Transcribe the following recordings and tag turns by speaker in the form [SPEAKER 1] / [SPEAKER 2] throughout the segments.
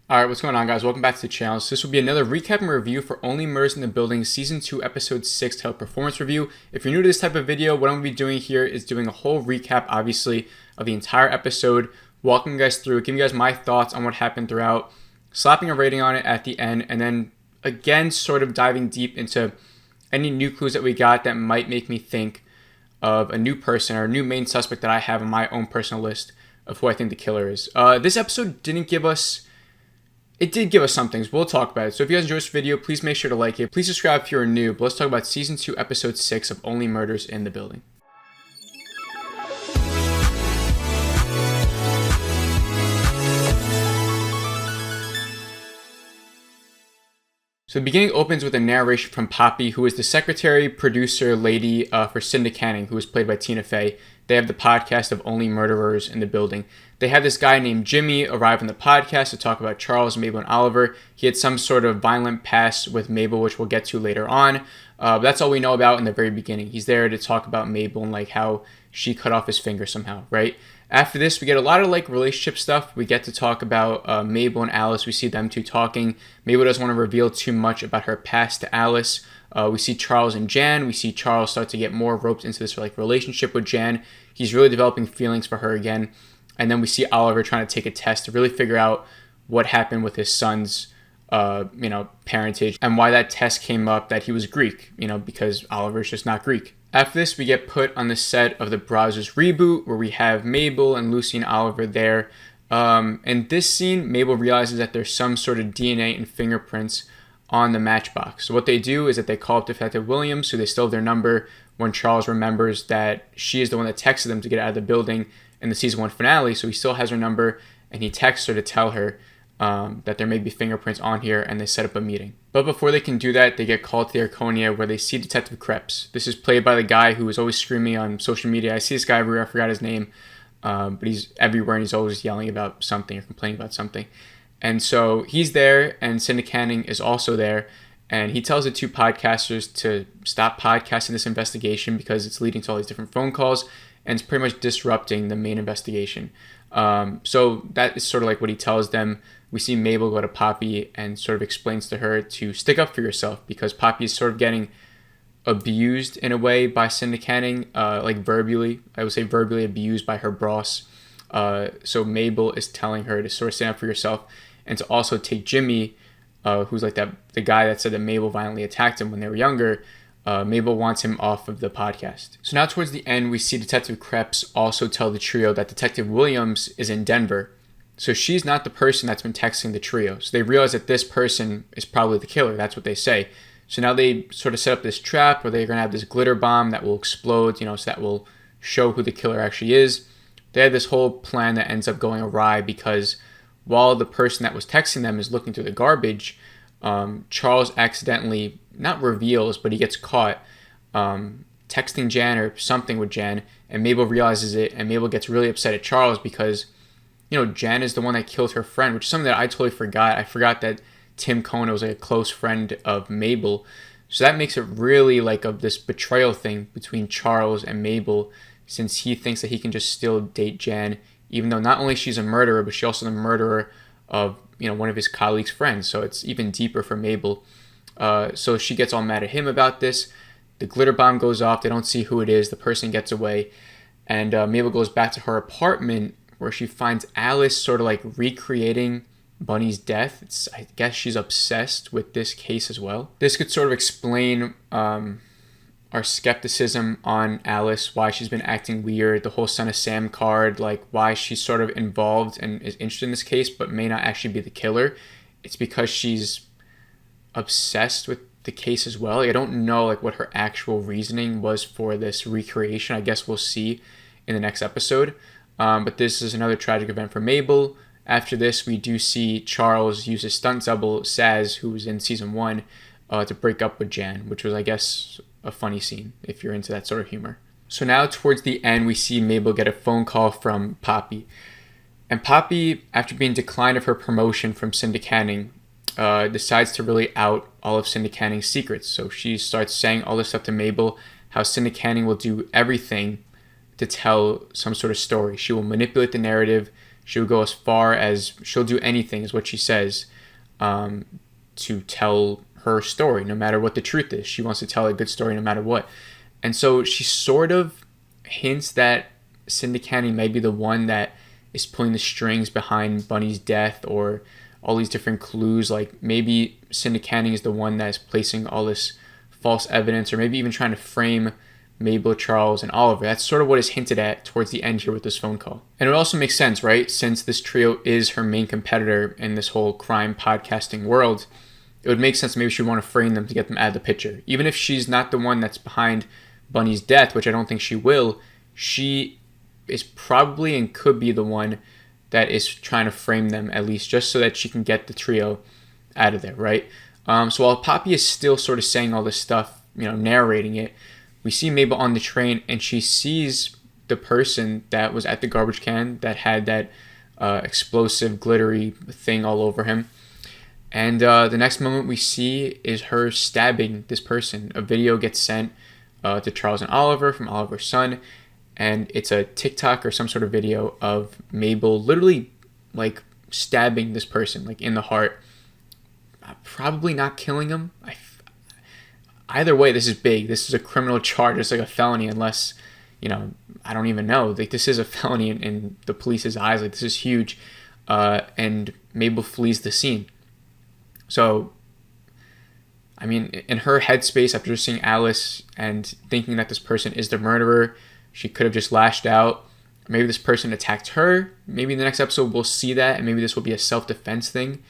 [SPEAKER 1] Alright, what's going on, guys? Welcome back to the channel. So this will be another recap and review for Only Murders in the Building Season 2, Episode 6, titled Performance Review. If you're new to this type of video, what I'm going to be doing here is doing a whole recap, obviously, of the entire episode, walking you guys through, giving you guys my thoughts on what happened throughout, slapping a rating on it at the end, and then, again, sort of diving deep into any new clues that we got that might make me think of a new person or a new main suspect that I have on my own personal list of who I think the killer is. This episode didn't give us... It did give us some things. We'll talk about it. So if you guys enjoyed this video, please make sure to like it. Please subscribe if you're new. But let's talk about Season 2, Episode 6 of Only Murders in the Building. So the beginning opens with a narration from Poppy, who is the secretary, producer, lady for Cinda Canning, who is played by Tina Fey. They have the podcast of Only Murderers in the Building. They had this guy named Jimmy arrive on the podcast to talk about Charles, Mabel, and Oliver. He had some sort of violent past with Mabel, which we'll get to later on. But that's all we know about in the very beginning. He's there to talk about Mabel and like how she cut off his finger somehow, right? After this, we get a lot of like relationship stuff. We get to talk about Mabel and Alice. We see them two talking. Mabel doesn't want to reveal too much about her past to Alice. We see Charles and Jan. We see Charles start to get more roped into this like relationship with Jan. He's really developing feelings for her again. And then we see Oliver trying to take a test to really figure out what happened with his son's, parentage and why that test came up that he was Greek, because Oliver's just not Greek. After this, we get put on the set of the Brazzers reboot where we have Mabel and Lucy and Oliver there. In this scene, Mabel realizes that there's some sort of DNA and fingerprints on the matchbox. So what they do is that they call up Detective Williams, who they still have their number, when Charles remembers that she is the one that texted them to get out of the building in the season 1 finale. So he still has her number, and he texts her to tell her that there may be fingerprints on here, and they set up a meeting. But before they can do that, they get called to the Arconia where they see Detective Kreps. This is played by the guy who is always screaming on social media. I see this guy everywhere. I forgot his name, but he's everywhere, and he's always yelling about something or complaining about something. And so he's there, and Cinda Canning is also there, and he tells the two podcasters to stop podcasting this investigation because it's leading to all these different phone calls, and it's pretty much disrupting the main investigation. So that is sort of like what he tells them. We see Mabel go to Poppy and sort of explains to her to stick up for yourself because Poppy is sort of getting abused in a way by Cinda Canning, like verbally. I would say verbally abused by her boss. So Mabel is telling her to sort of stand up for yourself and to also take Jimmy, who's like the guy that said that Mabel violently attacked him when they were younger. Mabel wants him off of the podcast. So now towards the end, we see Detective Kreps also tell the trio that Detective Williams is in Denver. So she's not the person that's been texting the trio. So they realize that this person is probably the killer. That's what they say. So now they sort of set up this trap where they're going to have this glitter bomb that will explode, so that will show who the killer actually is. They have this whole plan that ends up going awry because while the person that was texting them is looking through the garbage, Charles accidentally, not reveals, but he gets caught texting Jan or something with Jan, and Mabel realizes it, and Mabel gets really upset at Charles because, Jan is the one that killed her friend, which is something that I totally forgot. I forgot that Tim Cohn was like a close friend of Mabel. So that makes it really like this betrayal thing between Charles and Mabel, since he thinks that he can just still date Jan, even though not only she's a murderer, but she's also the murderer of, one of his colleagues' friends. So it's even deeper for Mabel. So she gets all mad at him about this. The glitter bomb goes off. They don't see who it is. The person gets away. And Mabel goes back to her apartment where she finds Alice sort of like recreating Bunny's death. I guess she's obsessed with this case as well. This could sort of explain our skepticism on Alice, why she's been acting weird, the whole Son of Sam card, like why she's sort of involved and is interested in this case but may not actually be the killer. It's because she's obsessed with the case as well. I don't know what her actual reasoning was for this recreation. I guess we'll see in the next episode. But this is another tragic event for Mabel. After this, we do see Charles use his stunt double, Saz, who was in season 1, to break up with Jan, which was, I guess, a funny scene if you're into that sort of humor. So now towards the end, we see Mabel get a phone call from Poppy. And Poppy, after being declined of her promotion from Cinda Canning, decides to really out all of Cinda Canning's secrets. So she starts saying all this stuff to Mabel, how Cinda Canning will do everything to tell some sort of story. She will manipulate the narrative. she would go as far as she'll do anything, is what she says, to tell her story, no matter what the truth is. She wants to tell a good story no matter what. And so she sort of hints that Cindy Canning may be the one that is pulling the strings behind Bunny's death, or all these different clues. Like maybe Cindy Canning is the one that is placing all this false evidence, or maybe even trying to frame Mabel, Charles, and Oliver. That's sort of what is hinted at towards the end here with this phone call. And it also makes sense, right? Since this trio is her main competitor in this whole crime podcasting world, it would make sense maybe she'd want to frame them to get them out of the picture. Even if she's not the one that's behind Bunny's death, which I don't think she will, she is probably and could be the one that is trying to frame them, at least just so that she can get the trio out of there, right? So while Poppy is still sort of saying all this stuff, narrating it, we see Mabel on the train, and she sees the person that was at the garbage can that had that explosive, glittery thing all over him. And the next moment we see is her stabbing this person. A video gets sent to Charles and Oliver from Oliver's son, and it's a TikTok or some sort of video of Mabel literally like stabbing this person like in the heart, probably not killing him. Either way, this is big. This is a criminal charge. It's like a felony, unless I don't even know. Like, this is a felony in the police's eyes. Like, this is huge. And Mabel flees the scene. So, I mean, in her headspace, after just seeing Alice and thinking that this person is the murderer, she could have just lashed out. Maybe this person attacked her. Maybe in the next episode we'll see that, and maybe this will be a self-defense thing,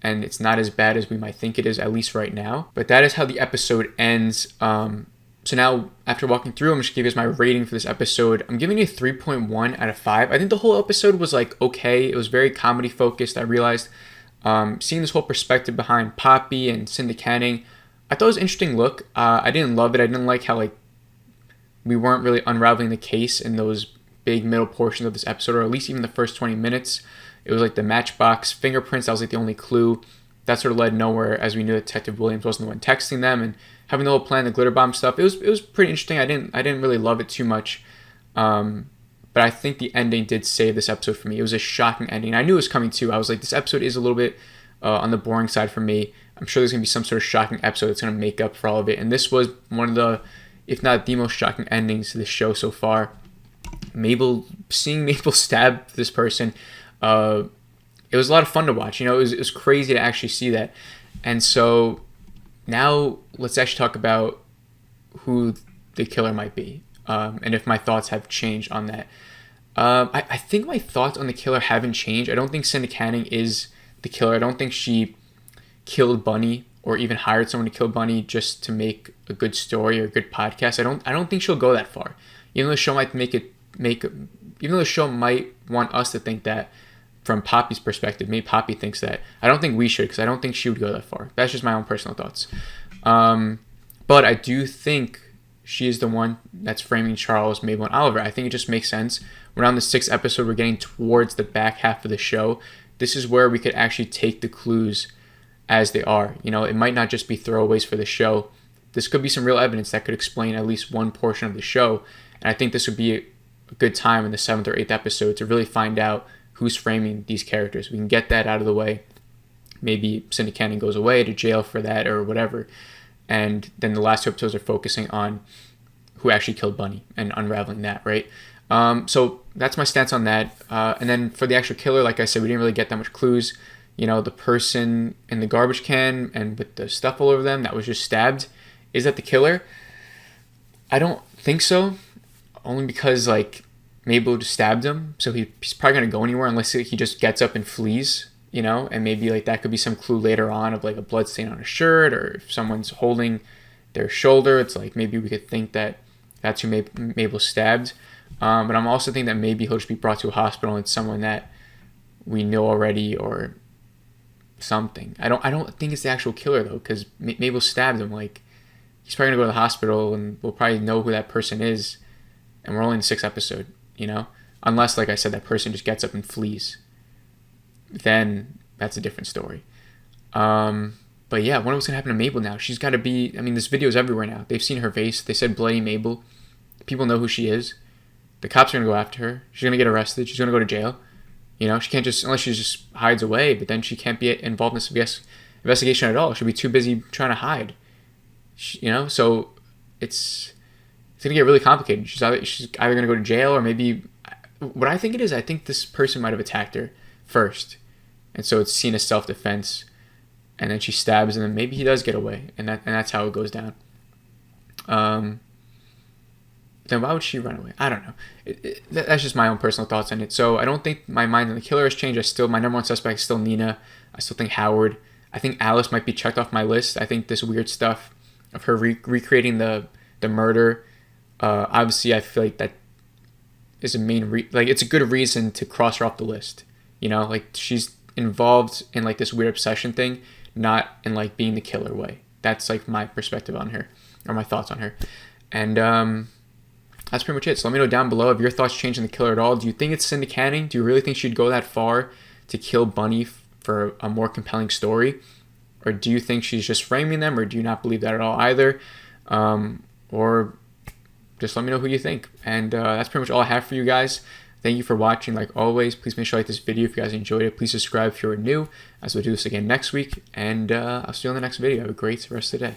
[SPEAKER 1] and it's not as bad as we might think it is, at least right now. But that is how the episode ends. So now, after walking through, I'm just going to give you guys my rating for this episode. I'm giving it a 3.1 out of 5. I think the whole episode was like okay. It was very comedy focused. I realized seeing this whole perspective behind Poppy and Cindy Canning, I thought it was an interesting look. I didn't love it. I didn't like how like we weren't really unraveling the case in those big middle portions of this episode, or at least even the first 20 minutes. It was like the matchbox fingerprints. That was like the only clue. That sort of led nowhere, as we knew Detective Williams wasn't the one texting them and having the whole plan, the glitter bomb stuff. It was pretty interesting. I didn't really love it too much, but I think the ending did save this episode for me. It was a shocking ending. I knew it was coming too. I was like, this episode is a little bit on the boring side for me. I'm sure there's gonna be some sort of shocking episode that's gonna make up for all of it. And this was one of the, if not the most shocking endings to this show so far. Seeing Mabel stab this person, it was a lot of fun to watch. It was crazy to actually see that. And so now let's actually talk about who the killer might be, and if my thoughts have changed on that. I think my thoughts on the killer haven't changed. I don't think Cindy Canning is the killer. I don't think she killed Bunny or even hired someone to kill Bunny just to make a good story or a good podcast. I don't think she'll go that far. Even though the show might even though the show might want us to think that from Poppy's perspective, maybe Poppy thinks that. I don't think we should, because I don't think she would go that far. That's just my own personal thoughts. But I do think she is the one that's framing Charles, Mabel, and Oliver. I think it just makes sense. We're on the 6th episode. We're getting towards the back half of the show. This is where we could actually take the clues as they are. It might not just be throwaways for the show. This could be some real evidence that could explain at least one portion of the show. And I think this would be a good time in the 7th or 8th episode to really find out who's framing these characters. We can get that out of the way. Maybe Cindy Canning goes away to jail for that or whatever. And then the last 2 episodes are focusing on who actually killed Bunny and unraveling that, right? So that's my stance on that. And then for the actual killer, like I said, we didn't really get that much clues. The person in the garbage can and with the stuff all over them that was just stabbed, is that the killer? I don't think so. Only because, like, Mabel just stabbed him, so he's probably going to go anywhere unless he just gets up and flees, and maybe, like, that could be some clue later on of, like, a blood stain on a shirt, or if someone's holding their shoulder, it's like maybe we could think that that's who Mabel stabbed. But I'm also thinking that maybe he'll just be brought to a hospital and it's someone that we know already or something. I don't think it's the actual killer, though, because Mabel stabbed him. Like, he's probably going to go to the hospital and we'll probably know who that person is. And we're only in the 6th episode, Unless, like I said, that person just gets up and flees. Then that's a different story. But yeah, I wonder what's going to happen to Mabel now. She's got to be, this video is everywhere now. They've seen her face. They said Bloody Mabel. People know who she is. The cops are going to go after her. She's going to get arrested. She's going to go to jail. You know, she can't just, unless she just hides away, but then she can't be involved in this investigation at all. She'll be too busy trying to hide. You know, so it's gonna get really complicated. She's either gonna go to jail, or maybe what I think it is. I think this person might have attacked her first, and so it's seen as self-defense, and then she stabs, and then maybe he does get away, and that's how it goes down. Then why would she run away? I don't know. That's just my own personal thoughts on it. So I don't think my mind on the killer has changed. My number one suspect is still Nina. I still think Howard. I think Alice might be checked off my list. I think this weird stuff of her recreating the murder, obviously I feel like that is a main it's a good reason to cross her off the list. You know, like she's involved in like this weird obsession thing, not in like being the killer way. That's like my perspective on her, or my thoughts on her. And that's pretty much it. So let me know down below if your thoughts change on the killer at all. Do you think it's Cindy Canning? Do you really think she'd go that far to kill Bunny for a more compelling story? Or do you think she's just framing them, or do you not believe that at all either? Or just let me know who you think. And that's pretty much all I have for you guys. Thank you for watching. Like always, please make sure you like this video if you guys enjoyed it. Please subscribe if you're new, as we'll do this again next week. And I'll see you on the next video. Have a great rest of the day.